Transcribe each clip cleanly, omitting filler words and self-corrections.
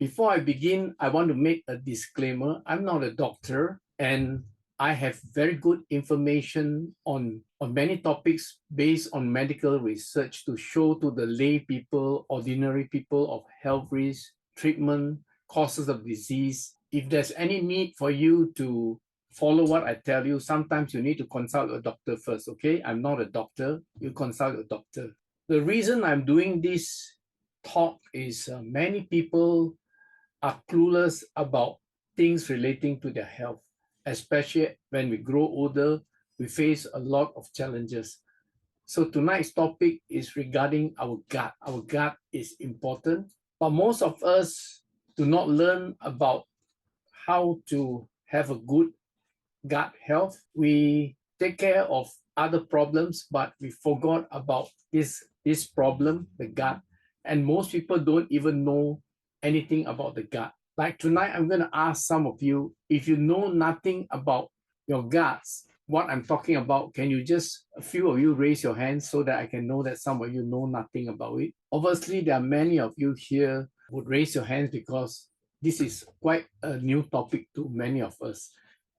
Before I begin, I want to make a disclaimer. I'm not a doctor and I have very good information on many topics based on medical research to show to the lay people, ordinary people of health risk, treatment, causes of disease. If there's any need for you to follow what I tell you, sometimes you need to consult a doctor first, okay? I'm not a doctor. You consult a doctor. The reason I'm doing this talk is many people are clueless about things relating to their health, especially when we grow older, we face a lot of challenges. So tonight's topic is regarding our gut. Our gut is important, but most of us do not learn about how to have a good gut health. We take care of other problems, but we forgot about this problem, the gut. And most people don't even know anything about the gut. Like tonight, I'm going to ask some of you, if you know nothing about your guts, what I'm talking about, can you just, a few of you raise your hands so that I can know that some of you know nothing about it? Obviously, there are many of you here who would raise your hands because this is quite a new topic to many of us.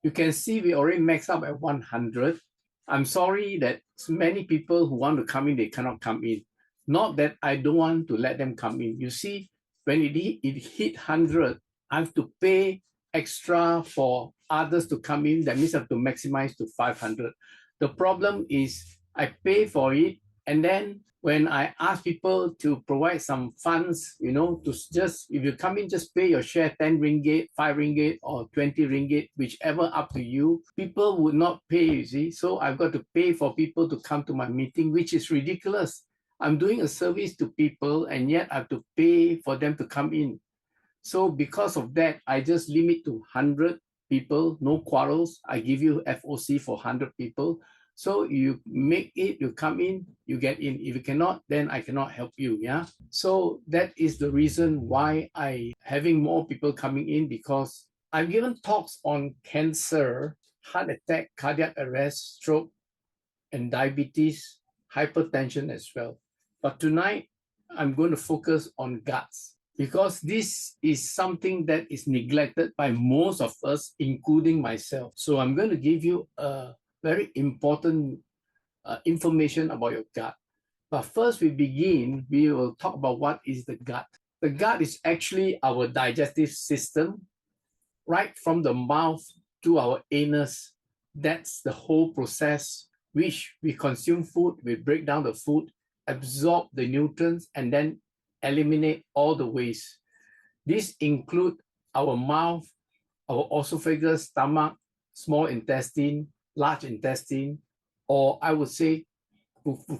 You can see we already maxed up at 100. I'm sorry that many people who want to come in, they cannot come in. Not that I don't want to let them come in. You see, when it hit 100, I have to pay extra for others to come in. That means I have to maximize to 500. The problem is I pay for it, and then when I ask people to provide some funds, to just, if you come in, just pay your share, 10 ringgit, 5 ringgit, or 20 ringgit, whichever up to you, people would not pay, you see. So I've got to pay for people to come to my meeting, which is ridiculous. I'm doing a service to people, and yet I have to pay for them to come in. So because of that, I just limit to 100 people, no quarrels. I give you FOC for 100 people. So you make it, you come in, you get in. If you cannot, then I cannot help you, yeah? So that is the reason why I having more people coming in, because I've given talks on cancer, heart attack, cardiac arrest, stroke, and diabetes, hypertension as well. But tonight, I'm going to focus on guts, because this is something that is neglected by most of us, including myself. So I'm going to give you a very important information about your gut. But first we will talk about what is the gut. The gut is actually our digestive system, right from the mouth to our anus. That's the whole process, which we consume food, we break down the food, absorb the nutrients, and then eliminate all the waste. This include our mouth, our esophagus, stomach, small intestine, large intestine, or I would say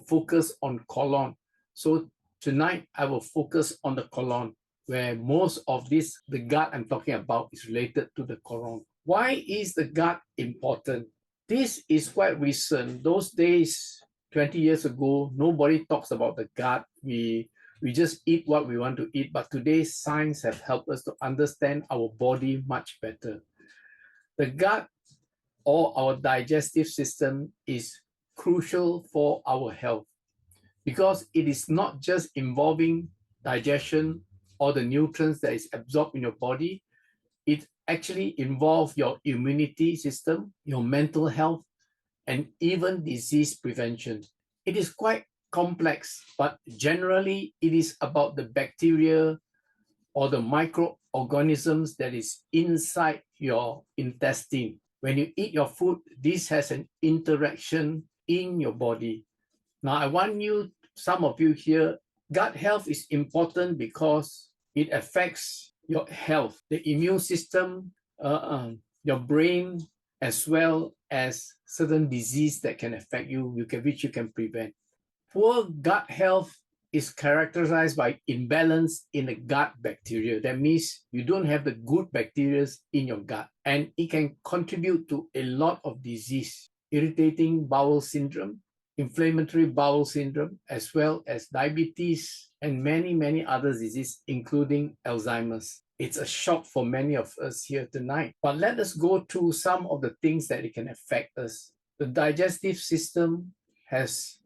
focus on colon. So tonight I will focus on the colon, where most of this, the gut I'm talking about, is related to the colon. Why is the gut important? This is quite recent. Those days, 20 years ago, nobody talks about the gut. We just eat what we want to eat. But today, science have helped us to understand our body much better. The gut, or our digestive system, is crucial for our health, because it is not just involving digestion or the nutrients that is absorbed in your body. It actually involves your immunity system, your mental health, and even disease prevention. It is quite complex, but generally it is about the bacteria or the microorganisms that is inside your intestine. When you eat your food, this has an interaction in your body. Now, I want you, some of you here, gut health is important because it affects your health, the immune system, your brain, as well as certain disease that can affect you, which you can prevent. Poor gut health is characterized by imbalance in the gut bacteria. That means you don't have the good bacteria in your gut, and it can contribute to a lot of disease, irritating bowel syndrome, inflammatory bowel syndrome, as well as diabetes and many, many other diseases, including Alzheimer's. It's a shock for many of us here tonight. But let us go through some of the things that it can affect us. The digestive system has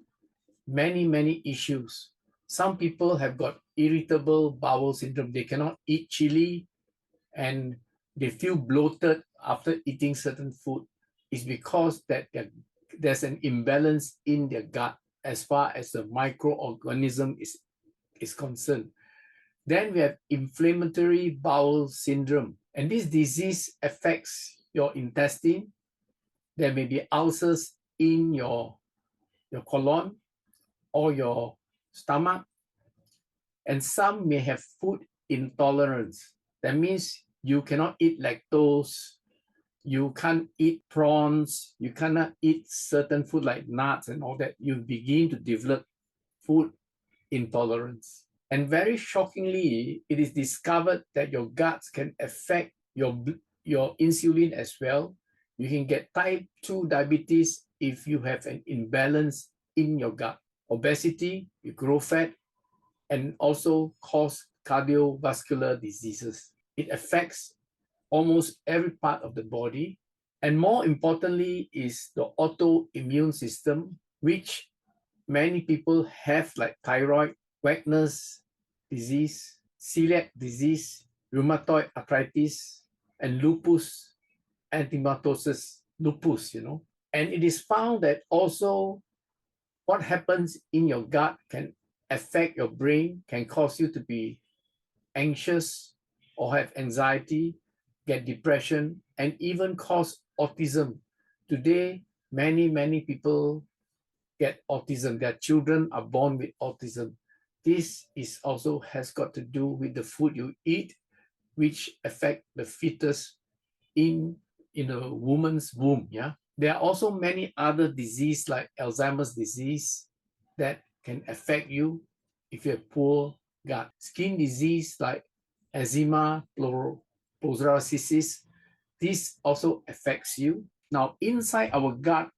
many, many issues. Some people have got irritable bowel syndrome. They cannot eat chili and they feel bloated after eating certain food. Is because that there's an imbalance in their gut as far as the microorganism is concerned. Then we have inflammatory bowel syndrome, and this disease affects your intestine. There may be ulcers in your colon or your stomach, and some may have food intolerance. That means you cannot eat lactose, you can't eat prawns, you cannot eat certain food like nuts and all that. You begin to develop food intolerance. And very shockingly, it is discovered that your guts can affect your insulin as well. You can get type 2 diabetes if you have an imbalance in your gut. Obesity, you grow fat, and also cause cardiovascular diseases. It affects almost every part of the body. And more importantly is the autoimmune system, which many people have, like thyroid, Wagner's disease, celiac disease, rheumatoid arthritis, and lupus erythematosus, lupus, And it is found that also what happens in your gut can affect your brain, can cause you to be anxious or have anxiety, get depression, and even cause autism. Today, many people get autism. Their children are born with autism. This is also has got to do with the food you eat, which affect the fetus in a woman's womb. Yeah, there are also many other diseases like Alzheimer's disease that can affect you if you have poor gut. Skin disease like eczema, psoriasis, this also affects you. Now, inside our gut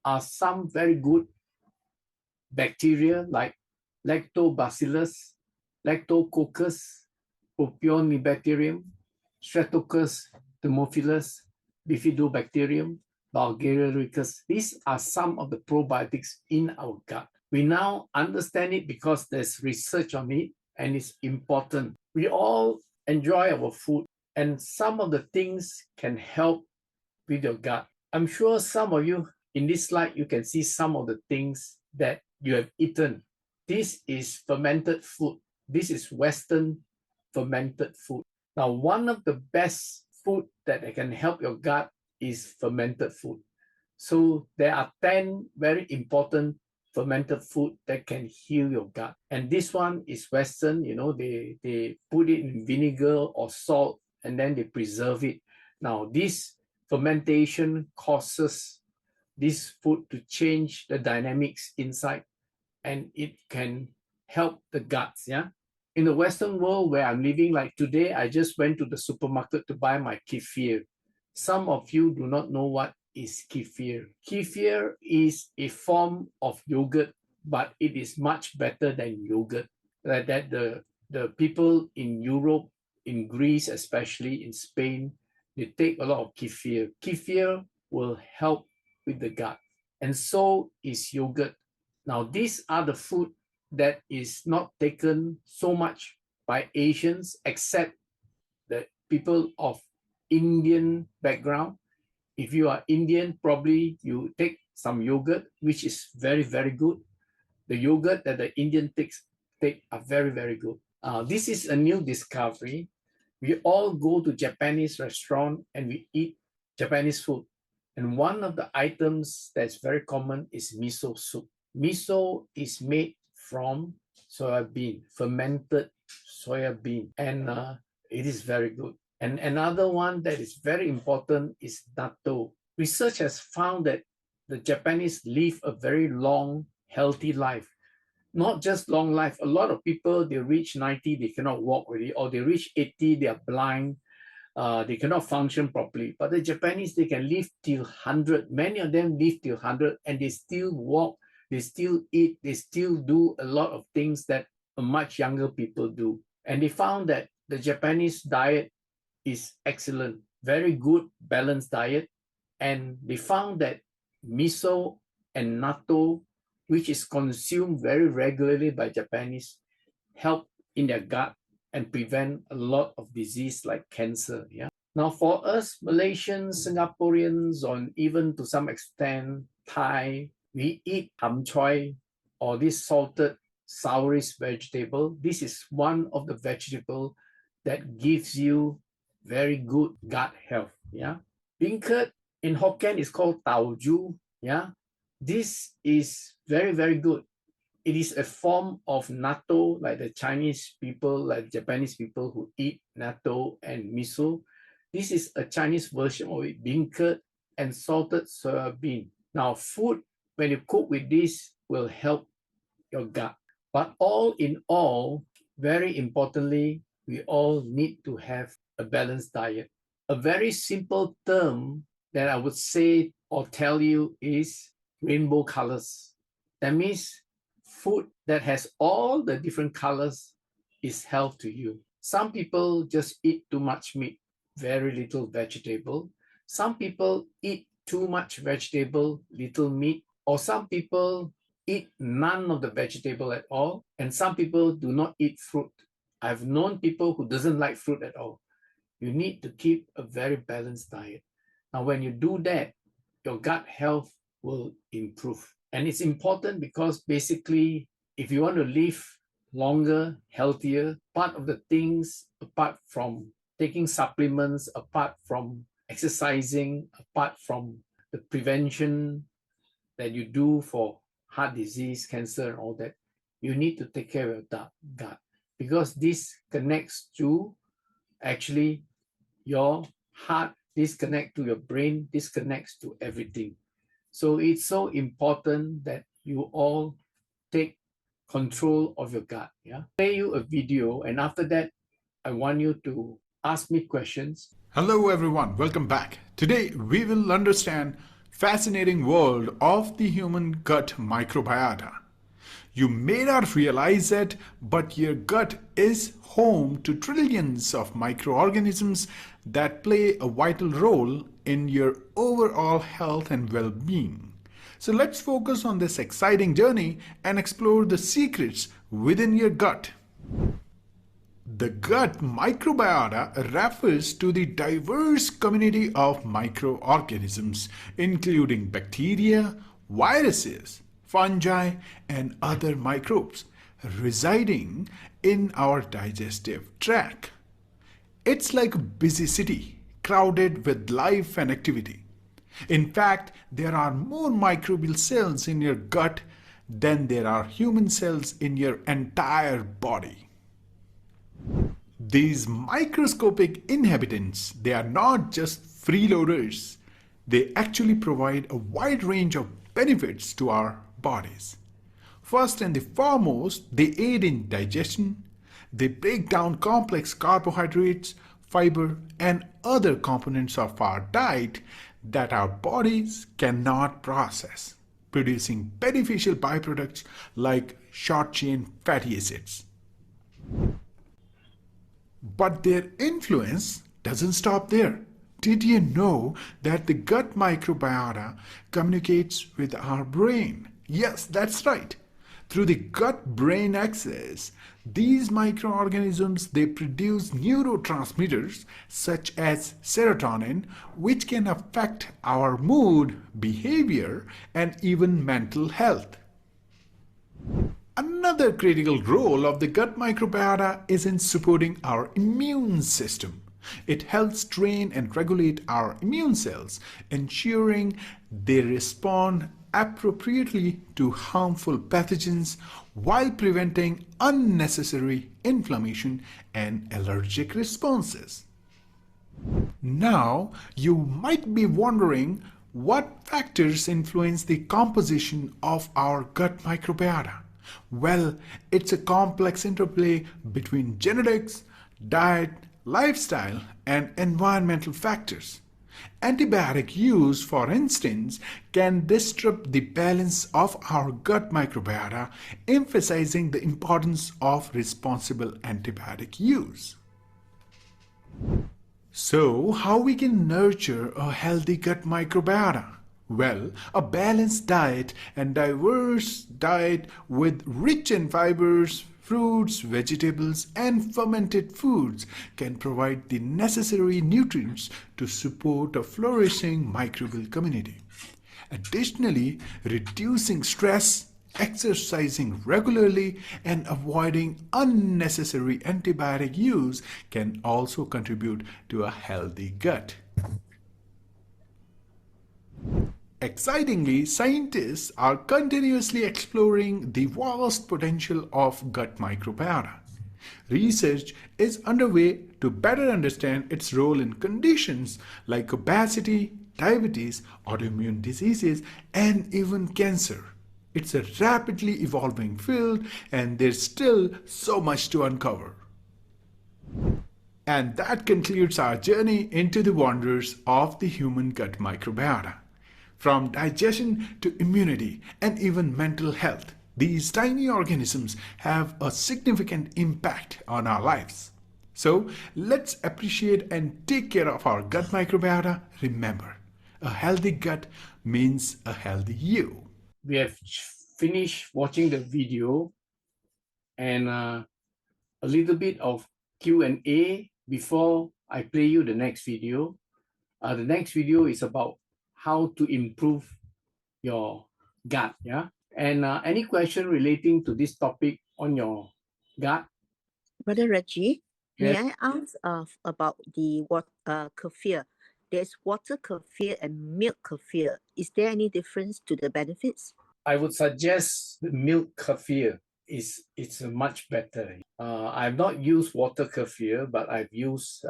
are some very good bacteria like lactobacillus, lactococcus, propionibacterium, streptococcus thermophilus, bifidobacterium, bulgaricus. These are some of the probiotics in our gut. We now understand it because there's research on it and it's important. We all enjoy our food, and some of the things can help with your gut. I'm sure some of you in this slide, you can see some of the things that you have eaten. This is fermented food. This is Western fermented food. Now, one of the best food that can help your gut is fermented food. So there are 10 very important fermented food that can heal your gut. And this one is Western, they put it in vinegar or salt and then they preserve it. Now, this fermentation causes this food to change the dynamics inside, and it can help the guts. Yeah. In the Western world where I'm living, like today, I just went to the supermarket to buy my kefir. Some of you do not know what is kefir. Kefir is a form of yogurt, but it is much better than yogurt. That the people in Europe, in Greece, especially in Spain, they take a lot of kefir. Kefir will help with the gut, and so is yogurt. Now, these are the food that is not taken so much by Asians, except the people of Indian background. If you are Indian, probably you take some yogurt, which is very, very good. The yogurt that the Indian take are very, very good. This is a new discovery. We all go to Japanese restaurant and we eat Japanese food. And one of the items that's very common is miso soup. Miso is made from soya bean, fermented soya bean, and it is very good. And another one that is very important is natto. Research has found that the Japanese live a very long, healthy life. Not just long life. A lot of people, they reach 90, they cannot walk already, or they reach 80, they are blind. They cannot function properly. But the Japanese, they can live till 100. Many of them live till 100 and they still walk, they still eat, they still do a lot of things that much younger people do. And they found that the Japanese diet is excellent, very good, balanced diet. And they found that miso and natto, which is consumed very regularly by Japanese, help in their gut and prevent a lot of disease like cancer. Yeah. Now, for us Malaysians, Singaporeans, or even to some extent Thai, we eat ham choy or this salted sourish vegetable. This is one of the vegetable that gives you very good gut health. Yeah. Beancurd in Hokkien is called tau ju. Yeah. This is very, very good. It is a form of natto, like the Chinese people, like Japanese people who eat natto and miso. This is a Chinese version of it, beancurd and salted soybean. Now, food, when you cook with this, will help your gut. But all in all, very importantly, we all need to have a balanced diet. A very simple term that I would say or tell you is rainbow colors. That means food that has all the different colors is health to you. Some people just eat too much meat, very little vegetable. Some people eat too much vegetable, little meat, or some people eat none of the vegetable at all, and some people do not eat fruit. I've known people who doesn't like fruit at all. You need to keep a very balanced diet. Now, when you do that, your gut health will improve. And it's important because basically, if you want to live longer, healthier, part of the things, apart from taking supplements, apart from exercising, apart from the prevention that you do for heart disease, cancer, and all that, you need to take care of your gut because this connects to actually your heart, disconnect to your brain, disconnects to everything. So it's so important that you all take control of your gut. Yeah. Play you a video, and after that, I want you to ask me questions. Hello everyone, welcome back. Today we will understand fascinating world of the human gut microbiota. You may not realize it, but your gut is home to trillions of microorganisms that play a vital role in your overall health and well-being. So let's focus on this exciting journey and explore the secrets within your gut. The gut microbiota refers to the diverse community of microorganisms, including bacteria, viruses, fungi, and other microbes residing in our digestive tract. It's like a busy city, crowded with life and activity. In fact, there are more microbial cells in your gut than there are human cells in your entire body. These microscopic inhabitants, they are not just freeloaders. They actually provide a wide range of benefits to our bodies. First and the foremost, they aid in digestion. They break down complex carbohydrates, fiber, and other components of our diet that our bodies cannot process, producing beneficial byproducts like short-chain fatty acids. But their influence doesn't stop there. Did you know that the gut microbiota communicates with our brain? Yes, that's right. Through the gut-brain axis, these microorganisms, they produce neurotransmitters such as serotonin, which can affect our mood, behavior, and even mental health. Another critical role of the gut microbiota is in supporting our immune system. It helps train and regulate our immune cells, ensuring they respond appropriately to harmful pathogens while preventing unnecessary inflammation and allergic responses. Now, you might be wondering what factors influence the composition of our gut microbiota. Well, it's a complex interplay between genetics, diet, lifestyle, and environmental factors. Antibiotic use, for instance, can disrupt the balance of our gut microbiota, emphasizing the importance of responsible antibiotic use. So, how we can nurture a healthy gut microbiota? Well, a balanced diet and diverse diet with rich in fibers, fruits, vegetables, and fermented foods can provide the necessary nutrients to support a flourishing microbial community. Additionally, reducing stress, exercising regularly, and avoiding unnecessary antibiotic use can also contribute to a healthy gut. Excitingly, scientists are continuously exploring the vast potential of gut microbiota. Research is underway to better understand its role in conditions like obesity, diabetes, autoimmune diseases, and even cancer. It's a rapidly evolving field, and there's still so much to uncover. And that concludes our journey into the wonders of the human gut microbiota. From digestion to immunity and even mental health, these tiny organisms have a significant impact on our lives. So let's appreciate and take care of our gut microbiota. Remember, a healthy gut means a healthy you. We have finished watching the video and a little bit of Q&A before I play you the next video. The next video is about how to improve your gut. Yeah. And any question relating to this topic on your gut? Brother Reggie, may Yes. I ask about the kefir? There's water kefir and milk kefir. Is there any difference to the benefits? I would suggest the milk kefir. It's much better. I've not used water kefir, but I've used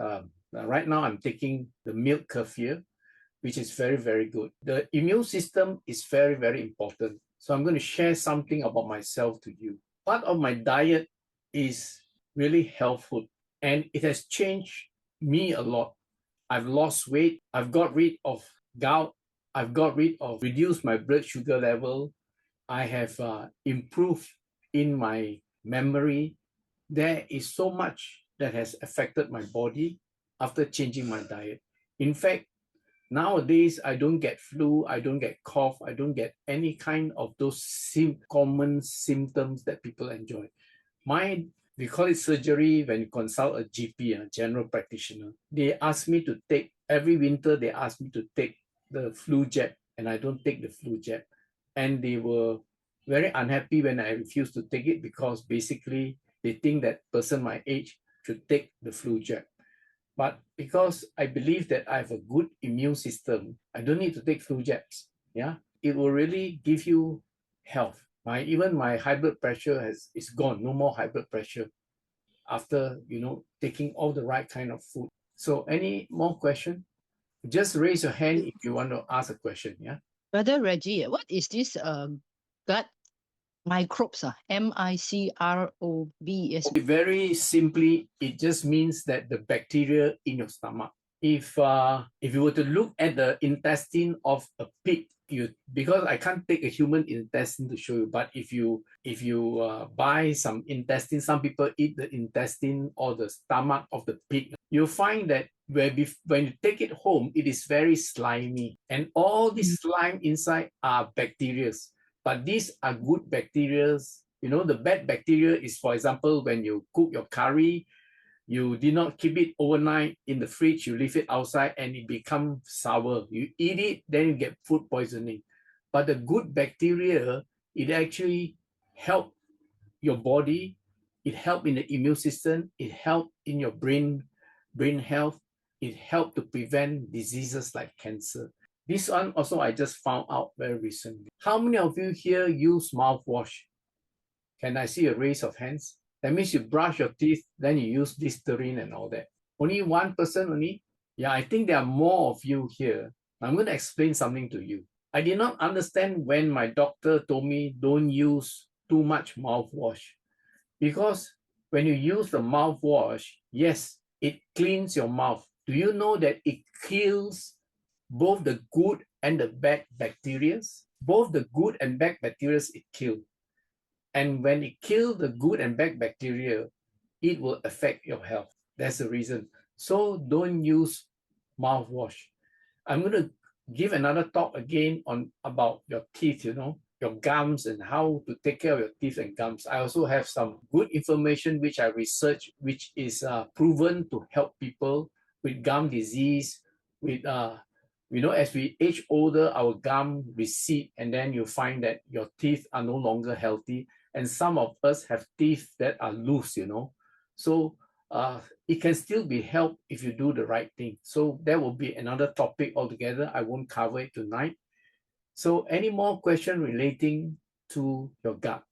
right now I'm taking the milk kefir, which is very, very good. The immune system is very, very important. So I'm going to share something about myself to you. Part of my diet is really health food, and it has changed me a lot. I've lost weight. I've got rid of gout. I've got rid of, reduced my blood sugar level. I have improved in my memory. There is so much that has affected my body after changing my diet. In fact, nowadays, I don't get flu, I don't get cough, I don't get any kind of those common symptoms that people enjoy. We call it surgery when you consult a GP, a general practitioner. They ask me to take, every winter, they ask me to take the flu jab, and I don't take the flu jab. And they were very unhappy when I refused to take it because basically they think that person my age should take the flu jab. But because I believe that I have a good immune system, I don't need to take flu jabs. Yeah, it will really give you health. Even my high blood pressure is gone. No more high blood pressure after taking all the right kind of food. So, any more question? Just raise your hand if you want to ask a question. Yeah. Brother Reggie, what is this gut microbes? MICROBS. Okay, very simply, it just means that the bacteria in your stomach. If you were to look at the intestine of a pig, because I can't take a human intestine to show you, but if you buy some intestine, some people eat the intestine or the stomach of the pig, you'll find that when you take it home, it is very slimy, and all this slime inside are bacteria. But these are good bacteria. The bad bacteria is, for example, when you cook your curry, you did not keep it overnight in the fridge, you leave it outside and it becomes sour. You eat it, then you get food poisoning. But the good bacteria, it actually helps your body, it helps in the immune system, it helps in your brain health, it helps to prevent diseases like cancer. This one also I just found out very recently. How many of you here use mouthwash? Can I see a raise of hands? That means you brush your teeth, then you use Listerine and all that. Only one person only? Yeah, I think there are more of you here. I'm going to explain something to you. I did not understand when my doctor told me don't use too much mouthwash. Because when you use the mouthwash, yes, it cleans your mouth. Do you know that it kills both the good and the bad bacteria? Both the good and bad bacteria it kills. And when it kills the good and bad bacteria, it will affect your health. That's the reason. So don't use mouthwash. I'm going to give another talk again about your teeth, your gums and how to take care of your teeth and gums. I also have some good information which I researched, which is proven to help people with gum disease, with as we age older, our gum recede, and then you find that your teeth are no longer healthy. And some of us have teeth that are loose, So it can still be helped if you do the right thing. So that will be another topic altogether. I won't cover it tonight. So any more question relating to your gut?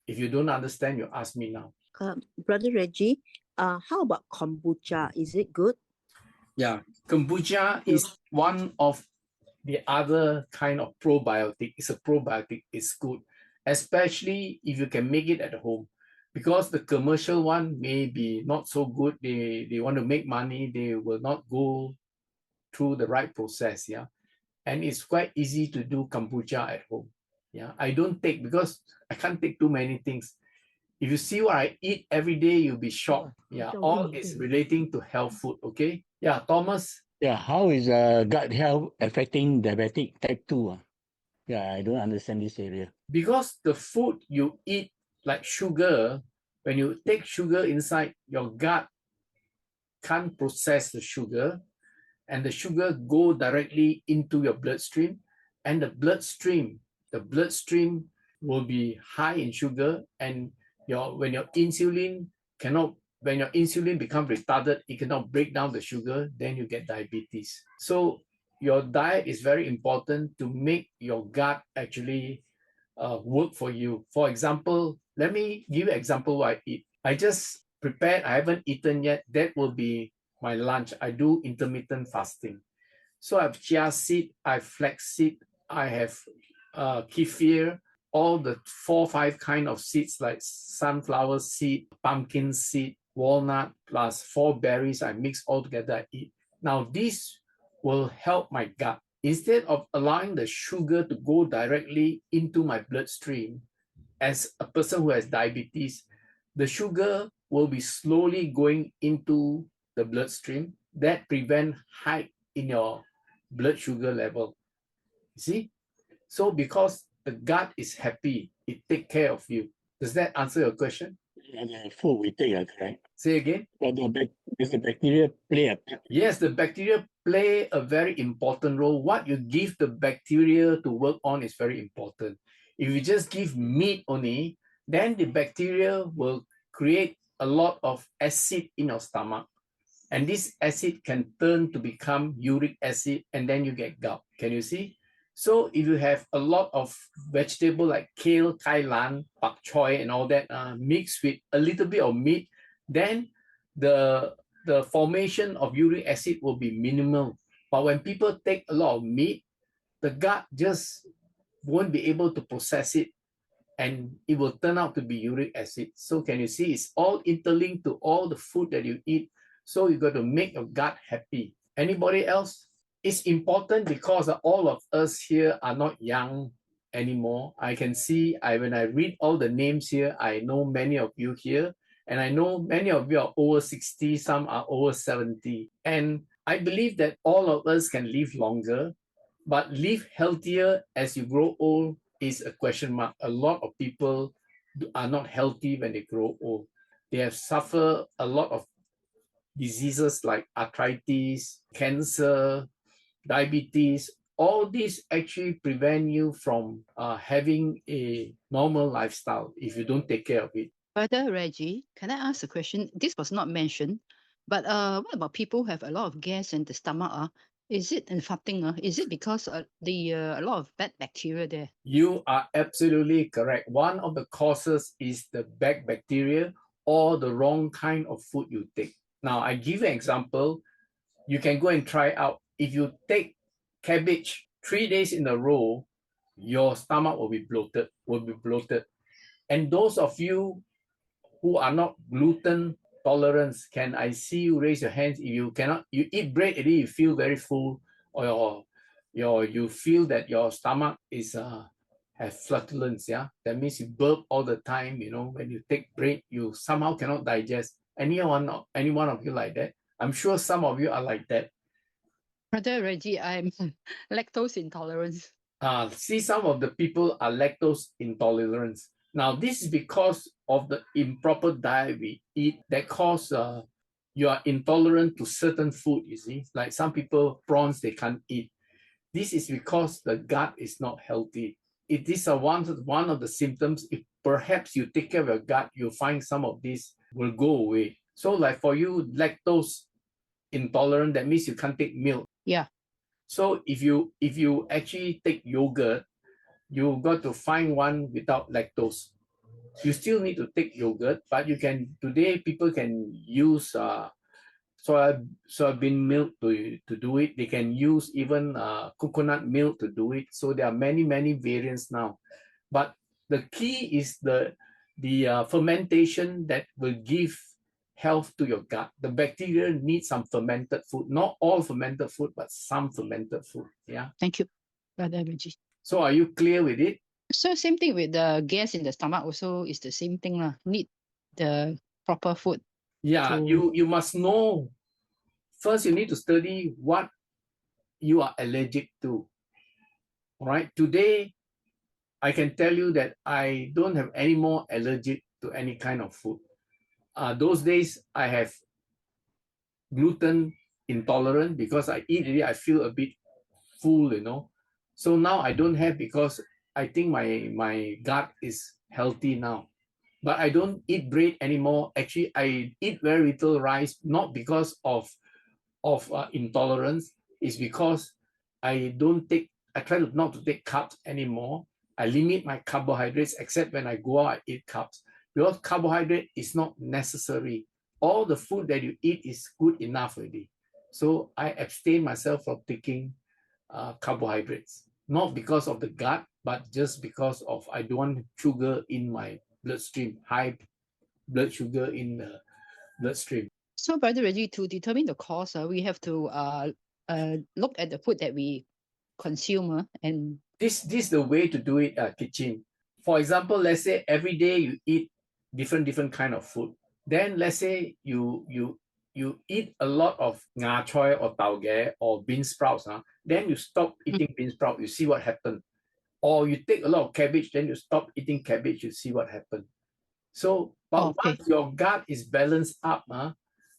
If you don't understand, you ask me now. Brother Reggie, how about kombucha? Is it good? Yeah, kombucha is one of the other kind of probiotic. It's a probiotic. It's good, especially if you can make it at home, because the commercial one may be not so good. They want to make money. They will not go through the right process. Yeah, and it's quite easy to do kombucha at home. Yeah, I don't take because I can't take too many things. If you see what I eat every day, you'll be shocked. Yeah, all is relating to health food. Okay. Yeah, Thomas. Yeah, how is gut health affecting diabetic type 2? Yeah, I don't understand this area. Because the food you eat, like sugar, when you take sugar inside, your gut can't process the sugar, and the sugar go directly into your bloodstream, and the bloodstream will be high in sugar, and when your insulin become retarded, it cannot break down the sugar, then you get diabetes. So your diet is very important to make your gut actually work for you. For example, let me give you an example what I eat. I just prepared, I haven't eaten yet. That will be my lunch. I do intermittent fasting. So I have chia seed, I have flax seed, I have kefir, all the 4-5 kind of seeds like sunflower seed, pumpkin seed, walnut, plus 4 berries. I mix all together, I eat. Now this will help my gut. Instead of allowing the sugar to go directly into my bloodstream, as a person who has diabetes, the sugar will be slowly going into the bloodstream. That prevent high in your blood sugar level. You see? So because the gut is happy, it take care of you. Does that answer your question? And the food we take, correct? Say again? Does the bacteria play a part? Yes, the bacteria play a very important role. What you give the bacteria to work on is very important. If you just give meat only, then the bacteria will create a lot of acid in your stomach. And this acid can turn to become uric acid, and then you get gout. Can you see? So if you have a lot of vegetable like kale, kailan, bok choy, and all that mixed with a little bit of meat, then the formation of uric acid will be minimal. But when people take a lot of meat, the gut just won't be able to process it, and it will turn out to be uric acid. So can you see it's all interlinked to all the food that you eat. So you got to make your gut happy. Anybody else? It's important because all of us here are not young anymore. I can see, when I read all the names here, I know many of you here, and I know many of you are over 60, some are over 70. And I believe that all of us can live longer, but live healthier as you grow old is a question mark. A lot of people are not healthy when they grow old. They have suffered a lot of diseases like arthritis, cancer, diabetes. All these actually prevent you from having a normal lifestyle if you don't take care of it. Brother Reggie, can I ask a question? This was not mentioned, but what about people who have a lot of gas in the stomach? Is it infecting? Is it because a lot of bad bacteria there? You are absolutely correct. One of the causes is the bad bacteria or the wrong kind of food you take. Now, I give you an example. You can go and try out. If you take cabbage 3 days in a row, your stomach will be bloated. And those of you who are not gluten tolerant, can I see you raise your hands? If you cannot, you eat bread already, you feel very full, or you feel that your stomach is have flatulence, yeah? That means you burp all the time, when you take bread, you somehow cannot digest. Any one of you like that? I'm sure some of you are like that. Brother Reggie, I'm lactose intolerant. See, some of the people are lactose intolerant. Now, this is because of the improper diet we eat that cause you are intolerant to certain food, you see. Like some people, prawns, they can't eat. This is because the gut is not healthy. It is one of the symptoms. If perhaps you take care of your gut, you'll find some of these will go away. So like for you, lactose intolerant, that means you can't take milk. Yeah. So if you actually take yogurt, you got to find one without lactose. You still need to take yogurt, but you can today people can use soybean milk to do it. They can use even coconut milk to do it. So there are many variants now. But the key is the fermentation that will give health to your gut. The bacteria need some fermented food, not all fermented food, but some fermented food. Yeah. Thank you, Brother Reggie. So are you clear with it? So same thing with the gas in the stomach also is the same thing lah. Need the proper food. Yeah, you must know. First, you need to study what you are allergic to. All right. Today, I can tell you that I don't have any more allergic to any kind of food. Those days, I have gluten intolerant because I eat it, I feel a bit full, you know. So now I don't have because I think my gut is healthy now. But I don't eat bread anymore. Actually, I eat very little rice, not because of intolerance. It's because I try not to take carbs anymore. I limit my carbohydrates except when I go out, I eat carbs. Because carbohydrate is not necessary. All the food that you eat is good enough already. So I abstain myself from taking carbohydrates, not because of the gut, but just because of I don't want sugar in my bloodstream, high blood sugar in the bloodstream. So, Brother Reggie, to determine the cause, we have to look at the food that we consume, and this is the way to do it, kitchen. For example, let's say every day you eat different kind of food. Then let's say you eat a lot of ngah choy or tauge or bean sprouts. Then you stop eating bean sprout, you see what happened. Or you take a lot of cabbage, then you stop eating cabbage, you see what happened. So, but once your gut is balanced up,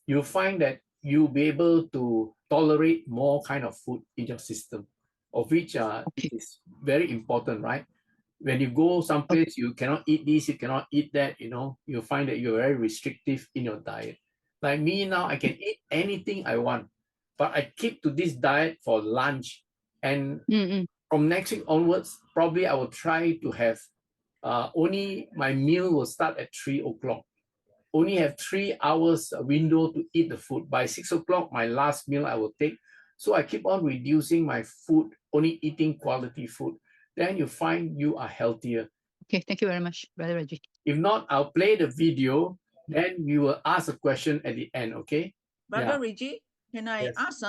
you'll find that you'll be able to tolerate more kind of food in your system, of which it is very important, right? When you go someplace, you cannot eat this, you cannot eat that, you know, you'll find that you're very restrictive in your diet. Like me now, I can eat anything I want, but I keep to this diet for lunch. And from next week onwards, probably I will try to have only my meal will start at 3 o'clock. Only have 3 hours window to eat the food. By 6 o'clock, my last meal I will take. So I keep on reducing my food, only eating quality food. Then you find you are healthier. Okay, thank you very much, Brother Reggie. If not, I'll play the video. Then we will ask a question at the end, okay? Brother Reggie, can I ask,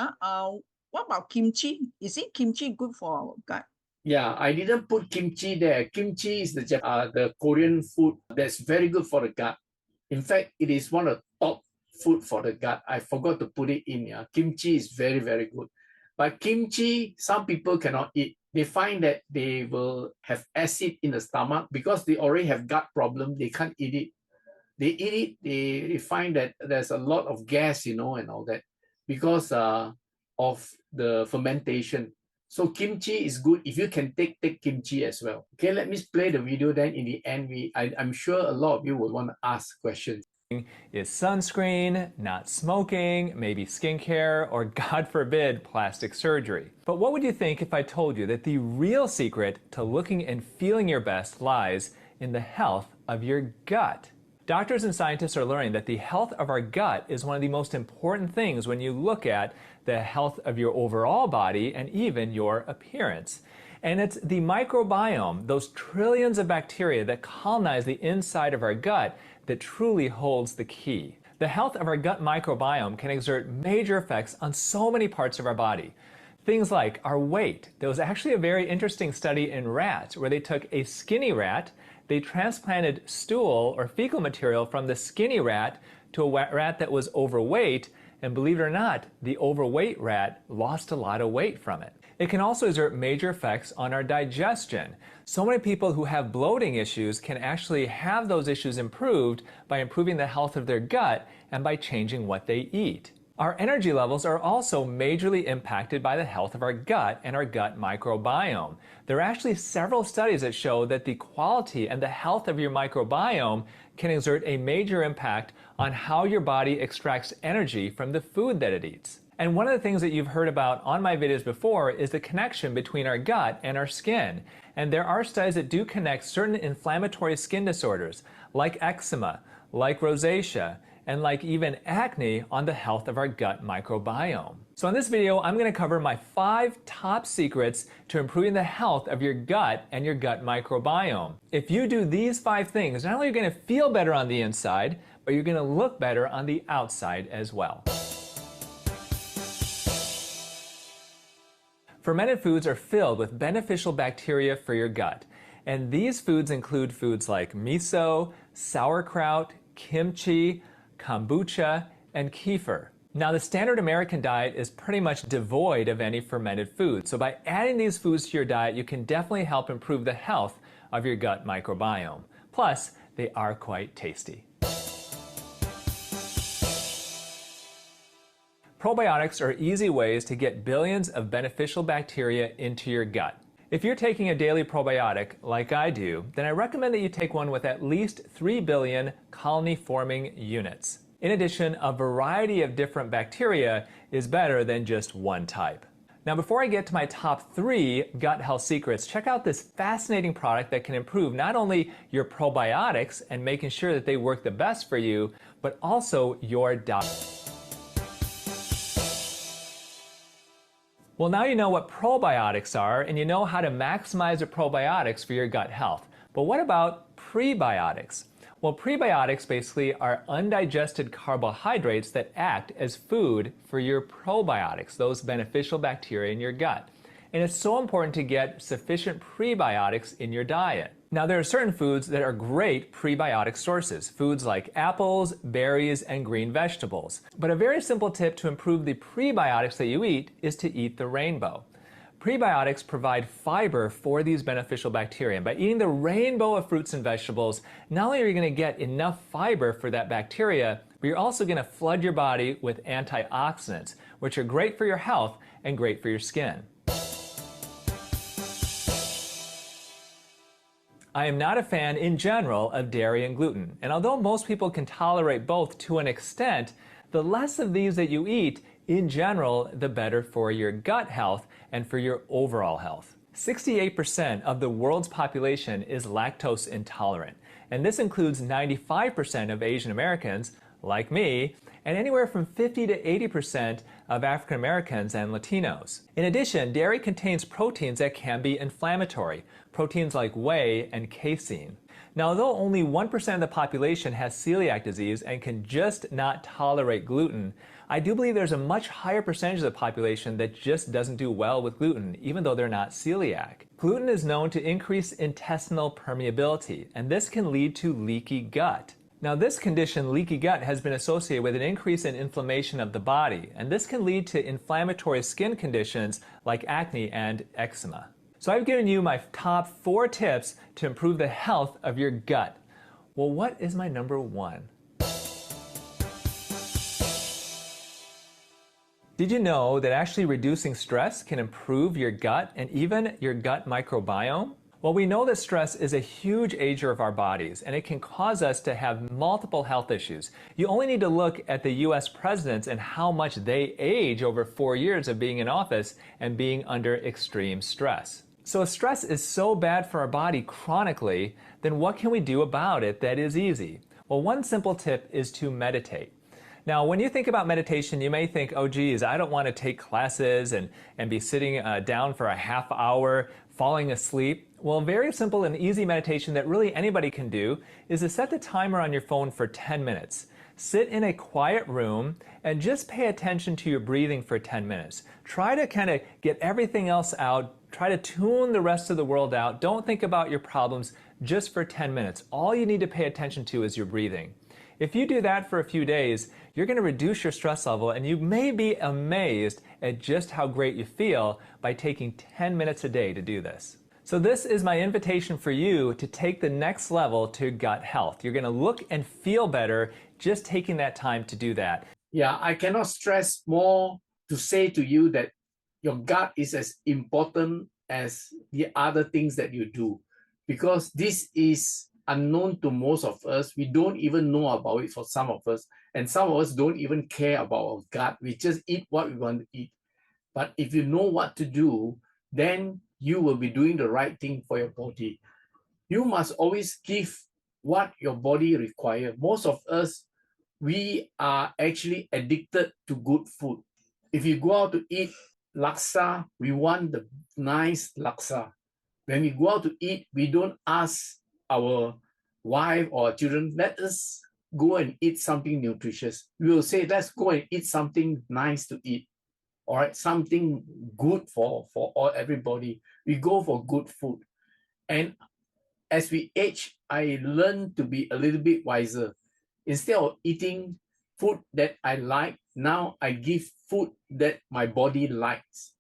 what about kimchi? Is it kimchi good for our gut? Yeah, I didn't put kimchi there. Kimchi is the Korean food that's very good for the gut. In fact, it is one of the top food for the gut. I forgot to put it in. Yeah, kimchi is very good. But kimchi, some people cannot eat. They find that they will have acid in the stomach because they already have gut problem. They can't eat it. They eat it, they find that there's a lot of gas, you know, and all that because of the fermentation. So kimchi is good if you can take kimchi as well. Okay, let me play the video. Then in the end, I'm sure a lot of you will want to ask questions. Is sunscreen, not smoking, maybe skincare, or God forbid, plastic surgery. But what would you think if I told you that the real secret to looking and feeling your best lies in the health of your gut? Doctors and scientists are learning that the health of our gut is one of the most important things when you look at the health of your overall body and even your appearance. And it's the microbiome, those trillions of bacteria that colonize the inside of our gut, that truly holds the key. The health of our gut microbiome can exert major effects on so many parts of our body. Things like our weight. There was actually a very interesting study in rats where they took a skinny rat, they transplanted stool or fecal material from the skinny rat to a rat that was overweight, And believe it or not, the overweight rat lost a lot of weight from it. It can also exert major effects on our digestion. So many people who have bloating issues can actually have those issues improved by improving the health of their gut and by changing what they eat. Our energy levels are also majorly impacted by the health of our gut and our gut microbiome. There are actually several studies that show that the quality and the health of your microbiome can exert a major impact on how your body extracts energy from the food that it eats. And one of the things that you've heard about on my videos before is the connection between our gut and our skin. And there are studies that do connect certain inflammatory skin disorders like eczema, like rosacea, and like even acne on the health of our gut microbiome. So in this video, I'm going to cover my 5 top secrets to improving the health of your gut and your gut microbiome. If you do these 5 things, not only are you going to feel better on the inside, but you're going to look better on the outside as well. Fermented foods are filled with beneficial bacteria for your gut. And these foods include foods like miso, sauerkraut, kimchi, kombucha, and kefir. Now, the standard American diet is pretty much devoid of any fermented food. So by adding these foods to your diet, you can definitely help improve the health of your gut microbiome. Plus, they are quite tasty. Probiotics are easy ways to get billions of beneficial bacteria into your gut. If you're taking a daily probiotic, like I do, then I recommend that you take one with at least 3 billion colony-forming units. In addition, a variety of different bacteria is better than just one type. Now, before I get to my top 3 gut health secrets, check out this fascinating product that can improve not only your probiotics and making sure that they work the best for you, but also your diet. Well, now you know what probiotics are and you know how to maximize the probiotics for your gut health. But what about prebiotics? Well, prebiotics basically are undigested carbohydrates that act as food for your probiotics, those beneficial bacteria in your gut. And it's so important to get sufficient prebiotics in your diet. Now, there are certain foods that are great prebiotic sources, foods like apples, berries, and green vegetables. But a very simple tip to improve the prebiotics that you eat is to eat the rainbow. Prebiotics provide fiber for these beneficial bacteria. And by eating the rainbow of fruits and vegetables, not only are you going to get enough fiber for that bacteria, but you're also going to flood your body with antioxidants, which are great for your health and great for your skin. I am not a fan in general of dairy and gluten, and although most people can tolerate both to an extent, the less of these that you eat, in general, the better for your gut health and for your overall health. 68% of the world's population is lactose intolerant, and this includes 95% of Asian Americans, like me, and anywhere from 50 to 80% of African Americans and Latinos. In addition, dairy contains proteins that can be inflammatory, proteins like whey and casein. Now, although only 1% of the population has celiac disease and can just not tolerate gluten, I do believe there's a much higher percentage of the population that just doesn't do well with gluten, even though they're not celiac. Gluten is known to increase intestinal permeability, and this can lead to leaky gut. Now, this condition, leaky gut, has been associated with an increase in inflammation of the body, and this can lead to inflammatory skin conditions like acne and eczema. So I've given you my top 4 tips to improve the health of your gut. Well, what is my number 1? Did you know that actually reducing stress can improve your gut and even your gut microbiome? Well, we know that stress is a huge ager of our bodies, and it can cause us to have multiple health issues. You only need to look at the US presidents and how much they age over 4 years of being in office and being under extreme stress. So if stress is so bad for our body chronically, then what can we do about it that is easy? Well, one simple tip is to meditate. Now, when you think about meditation, you may think, oh geez, I don't want to take classes and be sitting down for a half hour, falling asleep. Well, a very simple and easy meditation that really anybody can do is to set the timer on your phone for 10 minutes. Sit in a quiet room and just pay attention to your breathing for 10 minutes. Try to kind of get everything else out. Try to tune the rest of the world out. Don't think about your problems just for 10 minutes. All you need to pay attention to is your breathing. If you do that for a few days, you're going to reduce your stress level, and you may be amazed at just how great you feel by taking 10 minutes a day to do this. So this is my invitation for you to take the next level to gut health. You're going to look and feel better just taking that time to do that. Yeah, I cannot stress more to say to you that your gut is as important as the other things that you do, because this is unknown to most of us. We don't even know about it for some of us, and some of us don't even care about our gut. We just eat what we want to eat. But if you know what to do, then you will be doing the right thing for your body. You must always give what your body requires. Most of us, we are actually addicted to good food. If you go out to eat laksa, we want the nice laksa. When we go out to eat, we don't ask our wife or children, let us go and eat something nutritious. We will say, let's go and eat something nice to eat. All right, something good for all everybody. We go for good food. And as we age, I learned to be a little bit wiser. Instead of eating food that I like, now I give food that my body likes,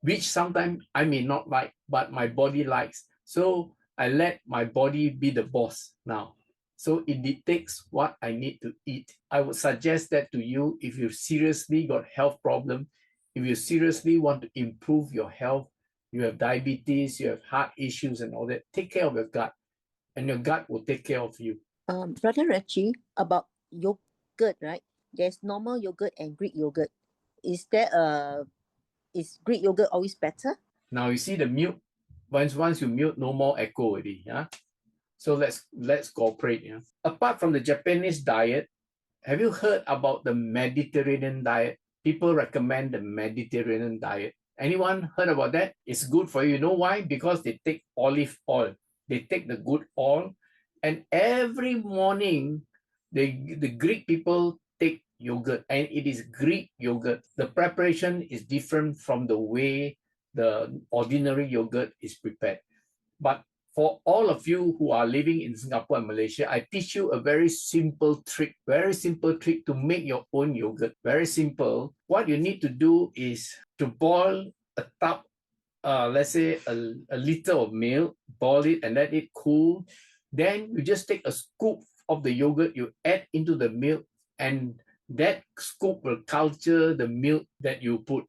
which sometimes I may not like, but my body likes. So I let my body be the boss now. So it dictates what I need to eat. I would suggest that to you if you seriously got health problem, if you seriously want to improve your health, you have diabetes, you have heart issues and all that, take care of your gut, and your gut will take care of you. Brother Reggie, about yogurt, right? There's normal yogurt and Greek yogurt. Is Greek yogurt always better? Now you see the milk. Once you mute, no more echo already. Yeah. So let's cooperate. Yeah. Apart from the Japanese diet, have you heard about the Mediterranean diet? People recommend the Mediterranean diet. Anyone heard about that? It's good for you. You know why? Because they take olive oil. They take the good oil, and every morning the Greek people take yogurt, and it is Greek yogurt. The preparation is different from the way the ordinary yogurt is prepared. But for all of you who are living in Singapore and Malaysia, I teach you a very simple trick to make your own yogurt. Very simple. What you need to do is to boil a tub, let's say a liter of milk, boil it and let it cool. Then you just take a scoop of the yogurt, you add into the milk, and that scoop will culture the milk that you put.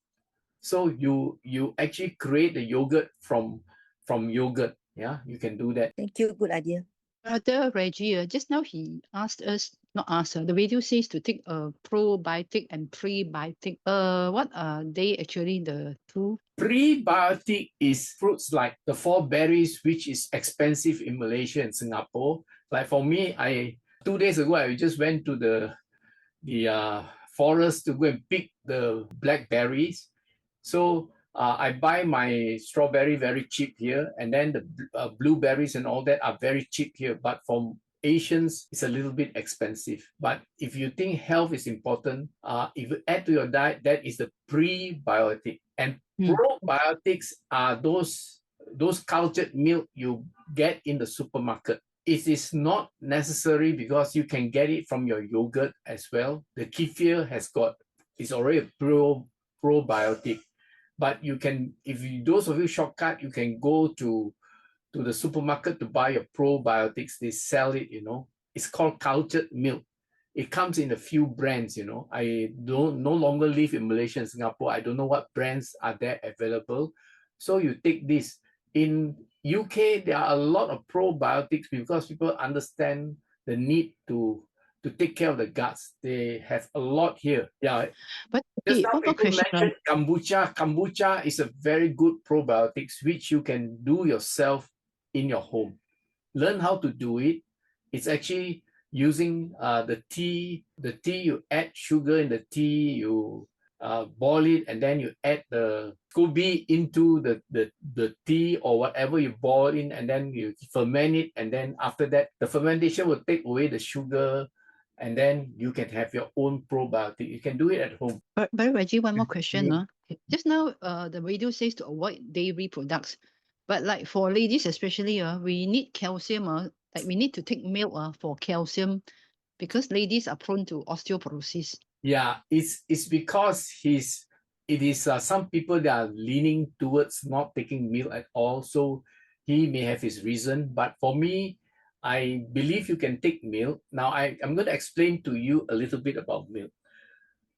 So you actually create the yogurt from yogurt. Yeah, you can do that. Thank you. Good idea. Brother Reggie, just now he asked us, not us, the video says to take a probiotic and prebiotic. What are they actually the two? Prebiotic is fruits like the 4 berries, which is expensive in Malaysia and Singapore. Like for me, 2 days ago, I just went to the forest to go and pick the blackberries. So I buy my strawberry very cheap here, and then the blueberries and all that are very cheap here. But from Asians, it's a little bit expensive. But if you think health is important, if you add to your diet, that is the prebiotic. And probiotics are those cultured milk you get in the supermarket. It is not necessary because you can get it from your yogurt as well. The kefir is already a probiotic. But you can, those of you shortcut, you can go to the supermarket to buy your probiotics. They sell it, It's called cultured milk. It comes in a few brands, I no longer live in Malaysia and Singapore. I don't know what brands are there available. So you take this. In UK, there are a lot of probiotics because people understand the need to take care of the guts. They have a lot here. Yeah. But just now one more people question. mentioned kombucha. Kombucha is a very good probiotics which you can do yourself in your home. Learn how to do it. It's actually using the tea. The tea, you add sugar in the tea, you boil it, and then you add the SCOBY into the tea or whatever you boil in, and then you ferment it, and then after that, the fermentation will take away the sugar, and then you can have your own probiotic. You can do it at home. But Reggie, one more question. Just now, the radio says to avoid dairy products. But like for ladies especially, we need calcium. Like we need to take milk for calcium. Because ladies are prone to osteoporosis. Yeah, it's because some people that are leaning towards not taking milk at all. So he may have his reason. But for me, I believe you can take milk. Now I'm going to explain to you a little bit about milk.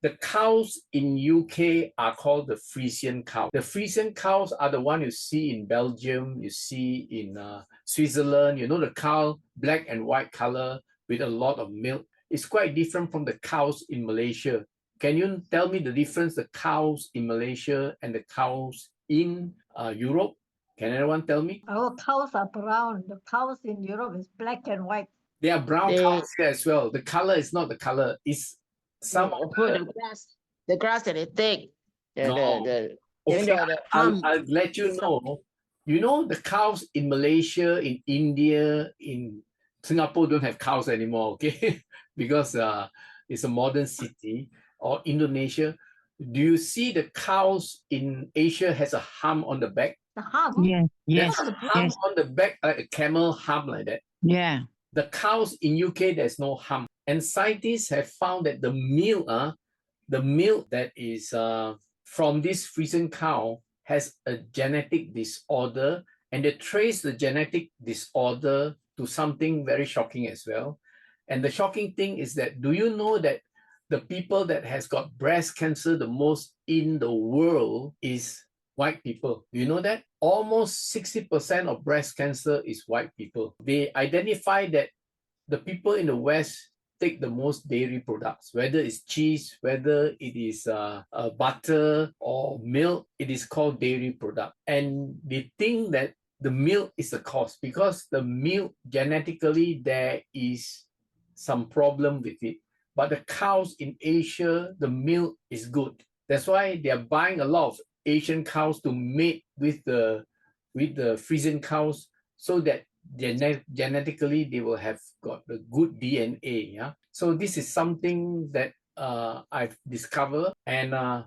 The cows in UK are called the Frisian cow. The Frisian cows are the one you see in Belgium, you see in Switzerland. You know, the cow, black and white color with a lot of milk. It's quite different from the cows in Malaysia. Can you tell me the difference, the cows in Malaysia and the cows in Europe? Can anyone tell me? Our cows are brown. The cows in Europe is black and white. There are brown They- cows here as well. The color is not the color. It's some They of put the, the grass that they take. No. Then Okay, the farm. I'll let you know. You know, the cows in Malaysia, in India, in Singapore don't have cows anymore, okay? Because it's a modern city. Or Indonesia. Do you see the cows in Asia has a hump on the back? The hump. There's a hump on the back, like a camel hump like that. Yeah. The cows in UK, there's no hump. And scientists have found that the milk that is from this Frisian cow has a genetic disorder, and they trace the genetic disorder to something very shocking as well. And the shocking thing is that, do you know that the people that has got breast cancer the most in the world is white people? Do you know that? Almost 60% of breast cancer is white people. They identify that the people in the West take the most dairy products, whether it's cheese, whether it is butter or milk, it is called dairy product. And they think that the milk is the cause, because the milk genetically there is some problem with it. But the cows in Asia, the milk is good. That's why they are buying a lot of Asian cows to mate with the Frisian cows, so that genetically they will have got the good DNA. Yeah. So this is something that I've discovered, and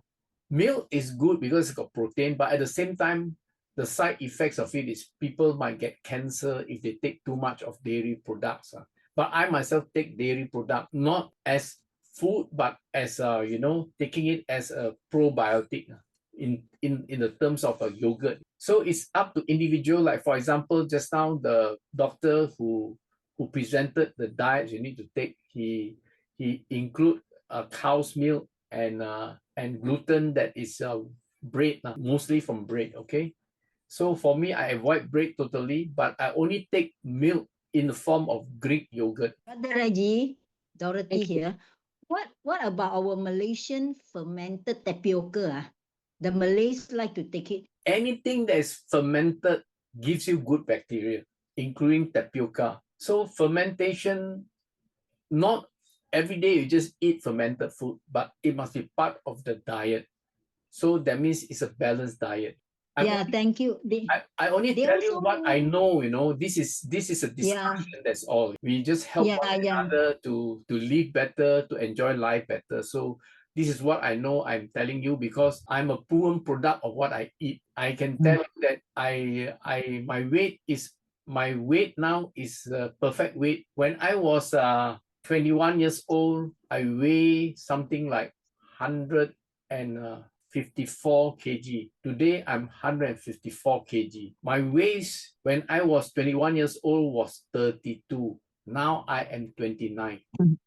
milk is good because it's got protein, but at the same time, the side effects of it is people might get cancer if they take too much of dairy products. But I myself take dairy product not as food, but as taking it as a probiotic in the terms of a yogurt. So it's up to individual. Like for example, just now the doctor who presented the diet you need to take, he include cow's milk and gluten that is bread, mostly from bread. Okay, so for me, I avoid bread totally, but I only take milk in the form of Greek yogurt. Brother Reggie, Dorothy here. What about our Malaysian fermented tapioca? The Malays like to take it. Anything that is fermented gives you good bacteria, including tapioca. So fermentation, not every day you just eat fermented food, but it must be part of the diet. So that means it's a balanced diet. Thank you. I only they tell you also- what I know. This is a discussion. That's all. We just help one another to live better, to enjoy life better. So this is what I know. I'm telling you because I'm a proven product of what I eat. I can tell you that my weight now is perfect weight. When I was 21 years old, I weigh something like 154 kg. Today, I'm 154 kg. My waist when I was 21 years old was 32. Now I am 29.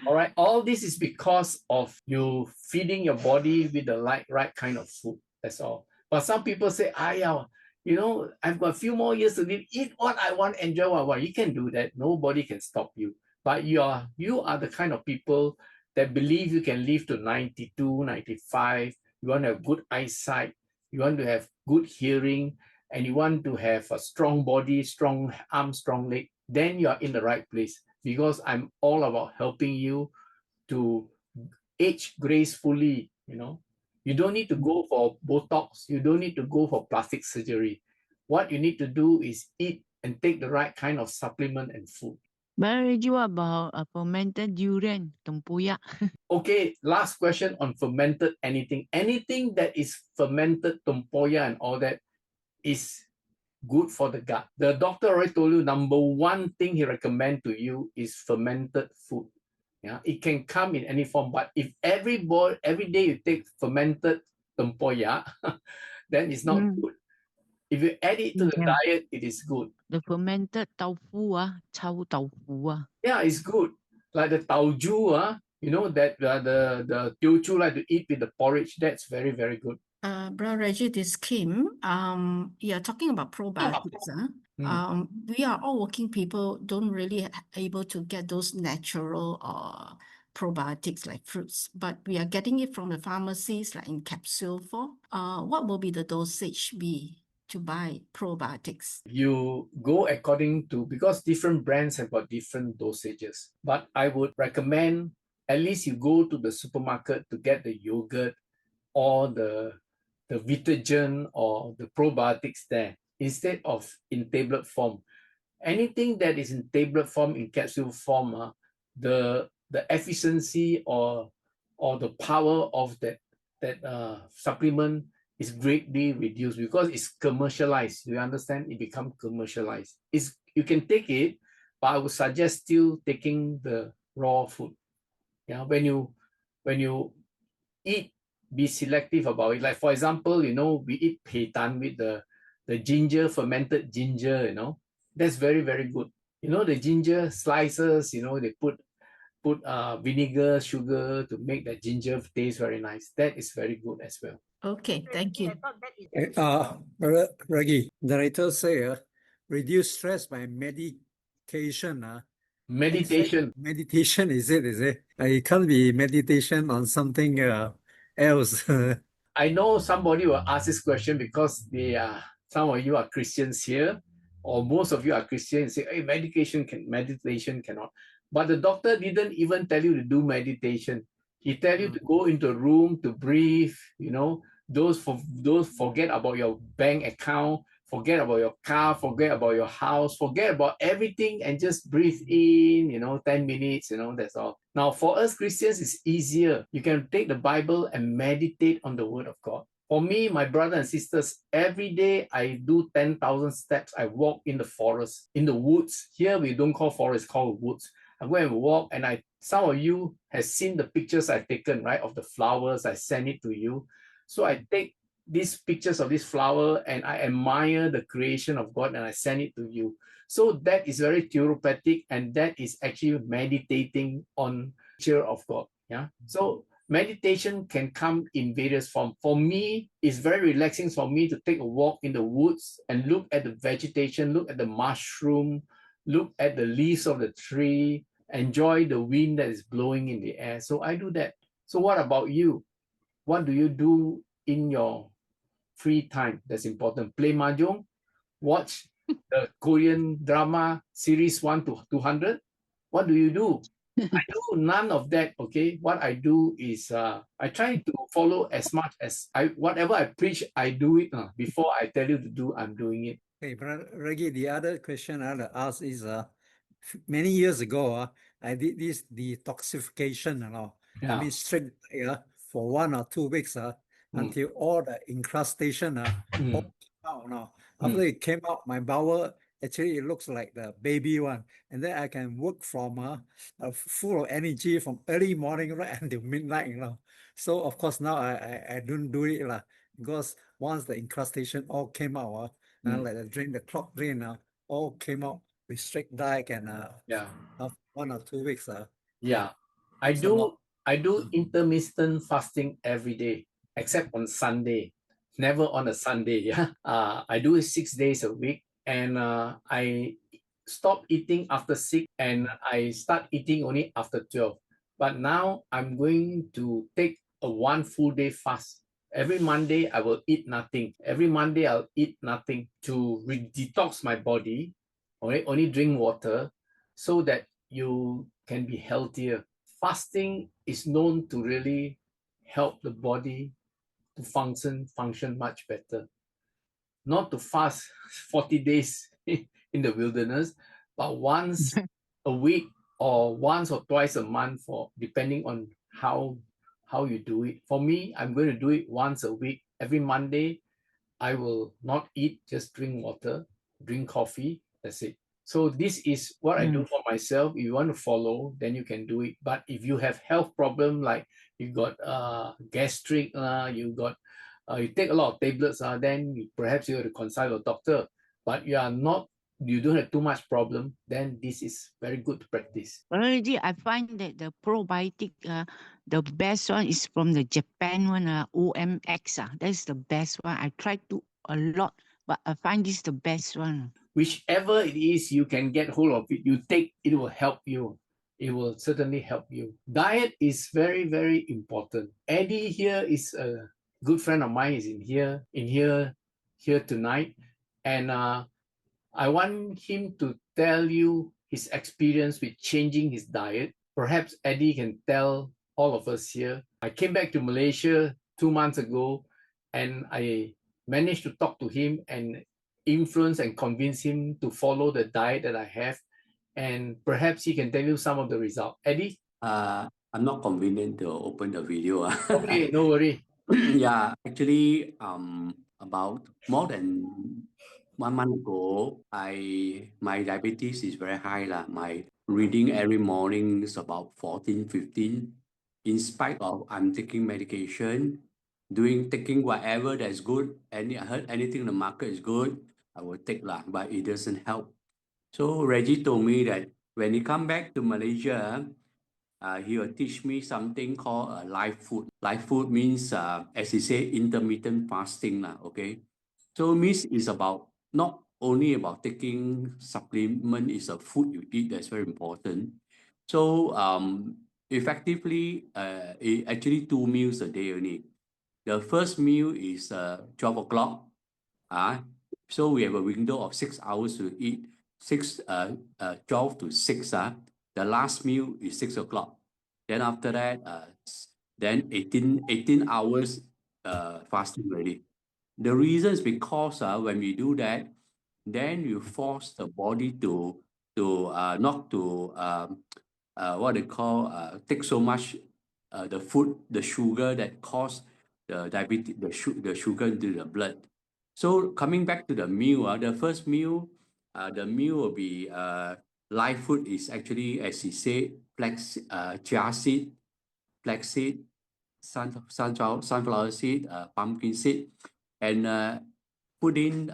All right. All this is because of you feeding your body with the right kind of food. That's all. But some people say, I've got a few more years to live. Eat what I want, enjoy what I want. You can do that. Nobody can stop you. But you are the kind of people that believe you can live to 92, 95. You want to have good eyesight. You want to have good hearing. And you want to have a strong body, strong arm, strong leg. Then you are in the right place, because I'm all about helping you to age gracefully. You don't need to go for Botox. You don't need to go for plastic surgery. What you need to do is eat and take the right kind of supplement and food. But Reggie, what about fermented durian, tempoyak? Okay, last question on fermented anything. Anything that is fermented, tempoyak and all that is good for the gut. The doctor already told you, number one thing he recommends to you is fermented food. Yeah, it can come in any form, but if every day you take fermented tempoyak, then it's not Mm. good. If you add it to the Yeah. diet, it is good. The fermented tofu, chow tofu. Yeah, it's good. Like the taoju, you know, that the Teochew like to eat with the porridge. That's very, very good. Brother Reggie, this Kim. You're talking about probiotics. We are all working people, don't really able to get those natural probiotics like fruits, but we are getting it from the pharmacies like in capsule form. What will be the dosage be to buy probiotics? You go according to, because different brands have got different dosages, but I would recommend at least you go to the supermarket to get the yogurt or the Vitagen or the probiotics there instead of in tablet form. Anything that is in tablet form, in capsule form, the efficiency or the power of that supplement is greatly reduced because it's commercialized. You understand? It becomes commercialized. You can take it, but I would suggest still taking the raw food. Yeah, when you eat, be selective about it. Like for example, you know, we eat peitan with the ginger, fermented ginger, you know, that's very, very good. You know, the ginger slices, you know, they put vinegar, sugar to make that ginger taste very nice. That is very good as well. Okay, thank you. Reggie, the writer say, reduce stress by medication. Meditation. Meditation, is it? It can't be meditation on something else. I know somebody will ask this question because some of you are Christians here, or most of you are Christians, say, hey, meditation cannot. But the doctor didn't even tell you to do meditation. He tell you to go into a room to breathe, you know, those forget about your bank account, forget about your car, forget about your house, forget about everything and just breathe in, you know, 10 minutes, you know, that's all. Now, for us Christians, it's easier. You can take the Bible and meditate on the Word of God. For me, my brothers and sisters, every day I do 10,000 steps. I walk in the forest, in the woods. Here we don't call forest, call woods. I go and walk, and some of you have seen the pictures I've taken, right, of the flowers. I send it to you. So I take these pictures of this flower and I admire the creation of God and I send it to you. So that is very therapeutic, and that is actually meditating on the nature of God. Yeah. So meditation can come in various forms. For me, it's very relaxing for me to take a walk in the woods and look at the vegetation, look at the mushroom, look at the leaves of the tree, enjoy the wind that is blowing in the air. So I do that. So what about you? What do you do in your free time? That's important. Play mahjong, watch the Korean drama series 1 to 200. What do you do? I do none of that. Okay, what I do is I try to follow as much as whatever I preach, I do it. Before I tell you to do, I'm doing it. Hey, Brother Reggie, the other question I want to ask is many years ago, I did this detoxification, you know. I mean, strict for 1 or 2 weeks until all the incrustation all came out now. After it came out, my bowel actually it looks like the baby one, and then I can work from full of energy from early morning right until midnight, you know. So of course now I don't do it because once the incrustation all came out, like the drain, the clock drain all came out with strict diet and after 1 or 2 weeks. I do intermittent fasting every day, except on Sunday. Never on a Sunday. Yeah. I do it 6 days a week, and I stop eating after 6 and I start eating only after 12. But now I'm going to take a 1 full day fast. Every Monday I will eat nothing. Every Monday I'll eat nothing to detox my body. Only drink water so that you can be healthier. Fasting is known to really help the body to function much better. Not to fast 40 days in the wilderness, but once a week or once or twice a month, for depending on how you do it. For me, I'm going to do it once a week. Every Monday, I will not eat, just drink water, drink coffee. That's it. So this is what I do Mm. for myself. If you want to follow, then you can do it. But if you have health problem like you got gastric, you take a lot of tablets, then perhaps you have to consult a doctor. But you don't have too much problem, then this is very good to practice. Already, I find that the probiotic, the best one is from the Japan one, OMX. That's the best one. I tried to a lot, but I find this the best one. Whichever it is you can get hold of it, you take, it will help you. It will certainly help you. Diet is very, very important. Eddie here is a good friend of mine, is here tonight. And I want him to tell you his experience with changing his diet. Perhaps Eddie can tell all of us here. I came back to Malaysia 2 months ago and I managed to talk to him and influence and convince him to follow the diet that I have. And perhaps he can tell you some of the results. Eddie? I'm not convenient to open the video. Okay, no worry. Yeah, actually, about more than 1 month ago, my diabetes is very high lah. My reading every morning is about 14, 15. In spite of I'm taking medication, taking whatever that's good, I heard anything in the market is good, I will take lah, but it doesn't help. So Reggie told me that when he come back to Malaysia, he will teach me something called live food. Live food means, as he say, intermittent fasting lah. Okay, so means it's about not only about taking supplement, it's a food you eat that's very important. So effectively, actually 2 meals a day only. The first meal is 12 o'clock. So we have a window of 6 hours to eat. 12 to 6. The last meal is 6 o'clock. Then after that, then 18 hours fasting already. The reason is because when we do that, then you force the body to not to what they call take so much the food, the sugar that cause the diabetes, the sugar into the blood. So coming back to the meal, the first meal, the meal will be live food is actually, as he said, chia seed, flaxseed, sunflower seed, pumpkin seed, and put in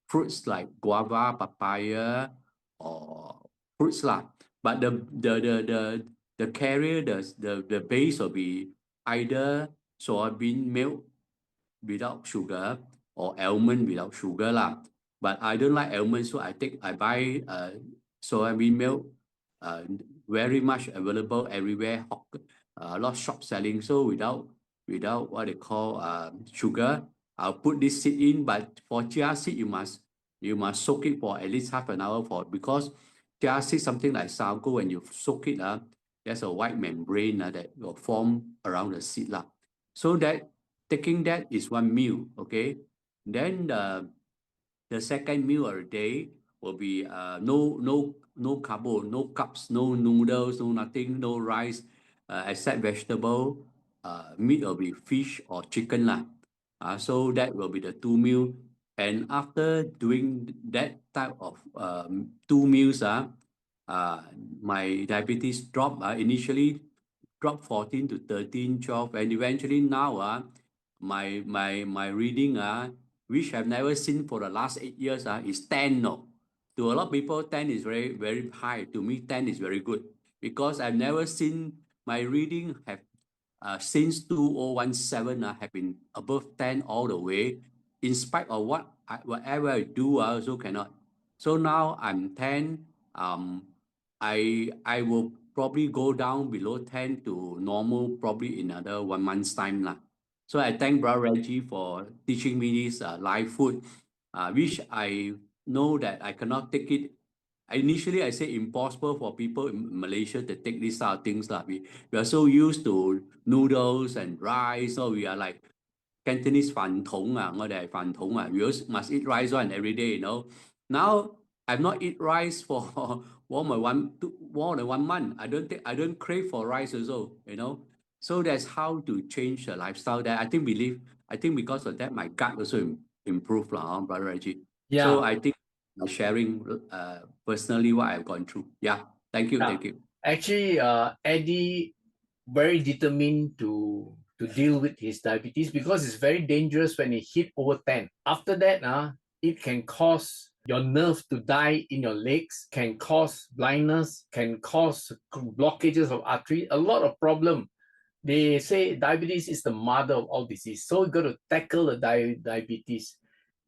fruits like guava, papaya, or fruits lah. But the carrier, the base will be either soybean milk without sugar or almond without sugar lah. But I don't like almond, so I buy soybean milk, very much available everywhere, a lot of shop selling. So without what they call sugar, I'll put this seed in. But for chia seed, you must soak it for at least half an hour because chia seed, something like sago, when you soak it, there's a white membrane that will form around the seed lah. So that taking that is one meal, okay? Then the second meal of the day will be no carbo, no carbs, no noodles, no nothing, no rice, except vegetable. Meat will be fish or chicken lah. So that will be the 2 meal. And after doing that type of 2 meals, my diabetes dropped. Initially dropped 14 to 13, 12, and eventually now my reading which I've never seen for the last 8 years is 10. No, to a lot of people 10 is very, very high. To me 10 is very good because I've never seen my reading have since 2017 have been above 10 all the way, in spite of whatever I do, I also cannot. So now I'm 10. I will probably go down below 10 to normal probably in another 1 month's time lah. So I thank Brother Reggie for teaching me this live food, which I know that I cannot take it. Initially, I say impossible for people in Malaysia to take these sort of things lah. We are so used to noodles and rice, so we are like Cantonese fan tong we also must eat rice one every day, you know. Now I've not eat rice for more than 1 month. I don't crave for rice also, you know. So that's how to change the lifestyle that I think because of that my gut also improved lah, Brother Reggie. Yeah. So I think sharing personally what I've gone through. Yeah, thank you, Yeah. thank you. Actually, Eddie very determined to deal with his diabetes because it's very dangerous when it hit over 10. After that, it can cause your nerve to die in your legs, can cause blindness, can cause blockages of artery, a lot of problem. They say diabetes is the mother of all disease. So you got to tackle the diabetes.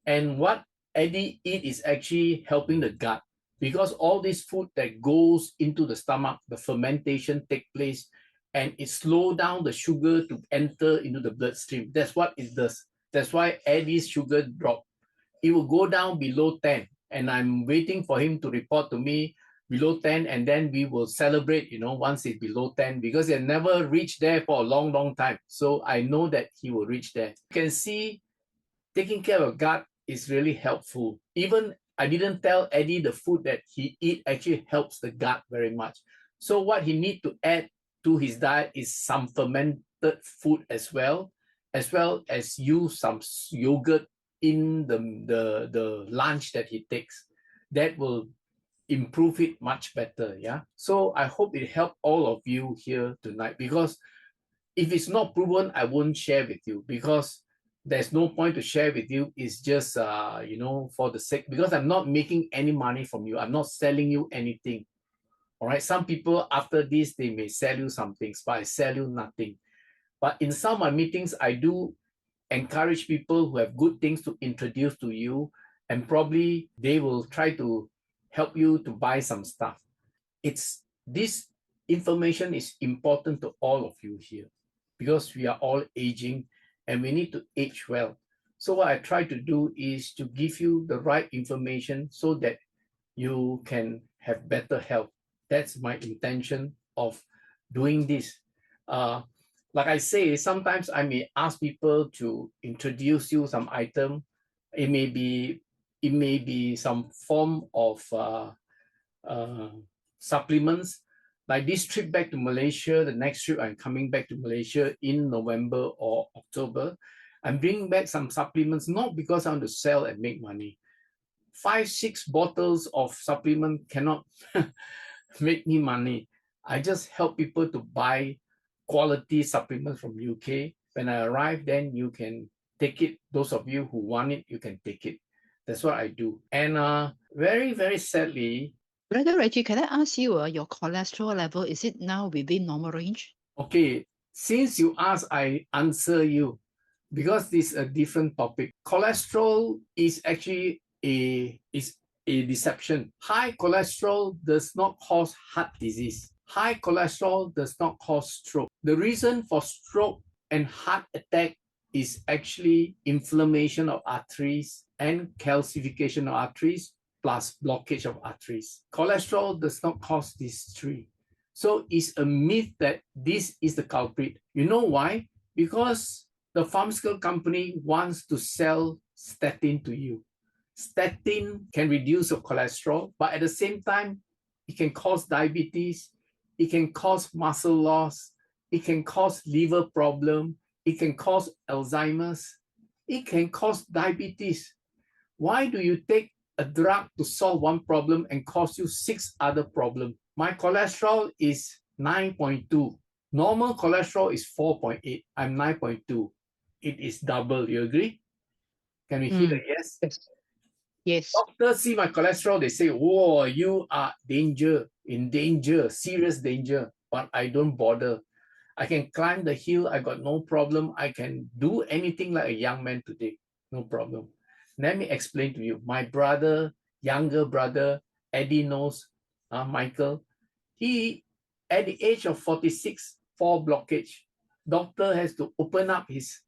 And what Eddie eat is actually helping the gut because all this food that goes into the stomach, the fermentation take place and it slow down the sugar to enter into the bloodstream. That's what it does. That's why Eddie's sugar drop. It will go down below 10. And I'm waiting for him to report to me below 10, and then we will celebrate, once it's below 10, because it never reached there for a long, long time. So I know that he will reach there. You can see taking care of gut is really helpful. Even I didn't tell Eddie the food that he eat actually helps the gut very much. So what he need to add to his diet is some fermented food as well as use some yogurt in the lunch that he takes. That will improve it much better. Yeah. So I hope it helped all of you here tonight, because if it's not proven, I won't share with you, because there's no point to share with you. It's just for the sake, because I'm not making any money from you. I'm not selling you anything. All right. Some people after this, they may sell you some things, but I sell you nothing. But in some of my meetings, I do encourage people who have good things to introduce to you, and probably they will try to help you to buy some stuff. This information is important to all of you here, because we are all aging and we need to age well. So what I try to do is to give you the right information so that you can have better health. That's my intention of doing this. Like I say, sometimes I may ask people to introduce you some item. It may be some form of supplements. Like this trip back to Malaysia, the next trip I'm coming back to Malaysia in November or October, I'm bringing back some supplements, not because I want to sell and make money. 5-6 bottles of supplement cannot make me money. I just help people to buy quality supplements from UK. When I arrive, then you can take it. Those of you who want it, you can take it. That's what I do. And very, very sadly, Brother Reggie, can I ask you, your cholesterol level, is it now within normal range? Okay, since you ask, I answer you, because this is a different topic. Cholesterol is actually a deception. High cholesterol does not cause heart disease. High cholesterol does not cause stroke. The reason for stroke and heart attack is actually inflammation of arteries and calcification of arteries plus blockage of arteries. Cholesterol does not cause these three. So it's a myth that this is the culprit. You know why? Because the pharmaceutical company wants to sell statin to you. Statin can reduce your cholesterol, but at the same time, it can cause diabetes, it can cause muscle loss, it can cause liver problem, it can cause Alzheimer's, it can cause diabetes. Why do you take a drug to solve one problem and cause you 6 other problems? My cholesterol is 9.2. Normal cholesterol is 4.8. I'm 9.2. It is double. You agree? Can we hear a yes? Yes. Doctors see my cholesterol, they say, whoa, you are in danger, serious danger. But I don't bother. I can climb the hill. I got no problem. I can do anything like a young man today. No problem. Let me explain to you. My brother, younger brother, Eddie knows, Michael, he, at the age of 46, 4 blockage. Doctor has to open up his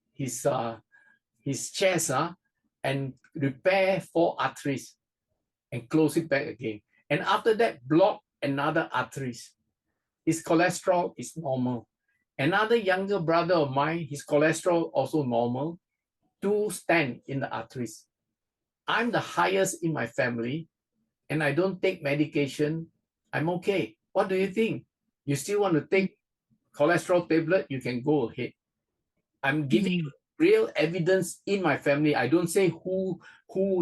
chest and repair 4 arteries and close it back again. And after that, block another arteries. His cholesterol is normal. Another younger brother of mine, his cholesterol also normal. 2 stent in the arteries. I'm the highest in my family, and I don't take medication. I'm okay. What do you think? You still want to take cholesterol tablet? You can go ahead. I'm giving you real evidence in my family. I don't say who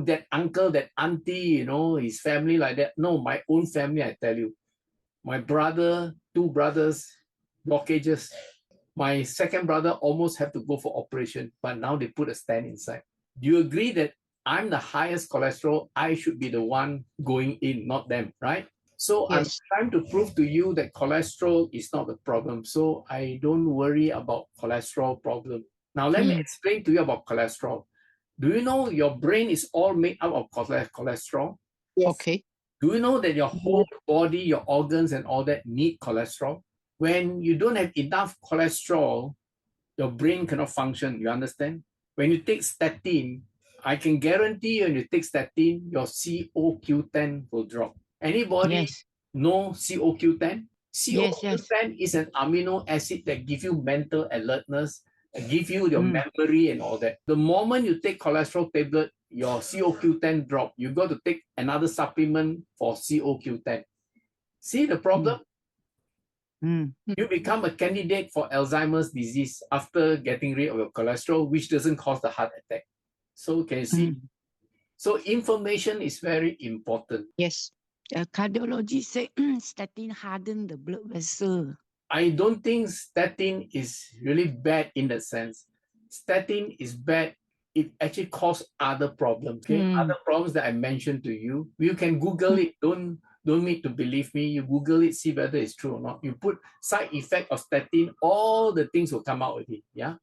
that uncle, that auntie, his family like that. No, my own family, I tell you. My brother, 2 brothers, blockages. My second brother almost had to go for operation, but now they put a stent inside. Do you agree that I'm the highest cholesterol? I should be the one going in, not them, right? So I'm Yes. trying to prove to you that cholesterol is not the problem. So I don't worry about cholesterol problem. Now let me explain to you about cholesterol. Do you know your brain is all made up of cholesterol? Yes. Okay. Do you know that your whole body, your organs and all that need cholesterol? When you don't have enough cholesterol, your brain cannot function. You understand? When you take statin, I can guarantee you when you take statin, your COQ10 will drop. Anybody Yes. know COQ10? Yes, yes. COQ10 is an amino acid that gives you mental alertness, give you your memory and all that. The moment you take cholesterol tablet, your COQ10 drop. You got to take another supplement for COQ10. See the problem? You become a candidate for Alzheimer's disease after getting rid of your cholesterol, which doesn't cause the heart attack. So can you see? So information is very important. Yes. Cardiology say statin harden the blood vessel. I don't think statin is really bad in that sense. Statin is bad. It actually causes other problems. Okay, other problems that I mentioned to you. You can Google it. Don't need to believe me. You Google it, see whether it's true or not. You put side effect of statin, all the things will come out with it. Yeah.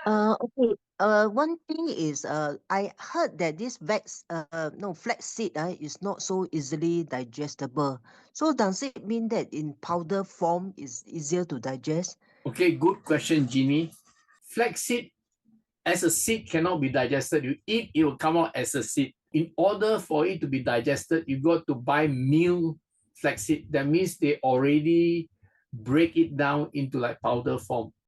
Okay. One thing is, I heard that this flaxseed, is not so easily digestible. So does it mean that in powder form is easier to digest? Okay, good question, Jeannie. Flaxseed as a seed cannot be digested. You eat, it will come out as a seed. In order for it to be digested, you got to buy meal flaxseed. That means they already break it down into like powder form.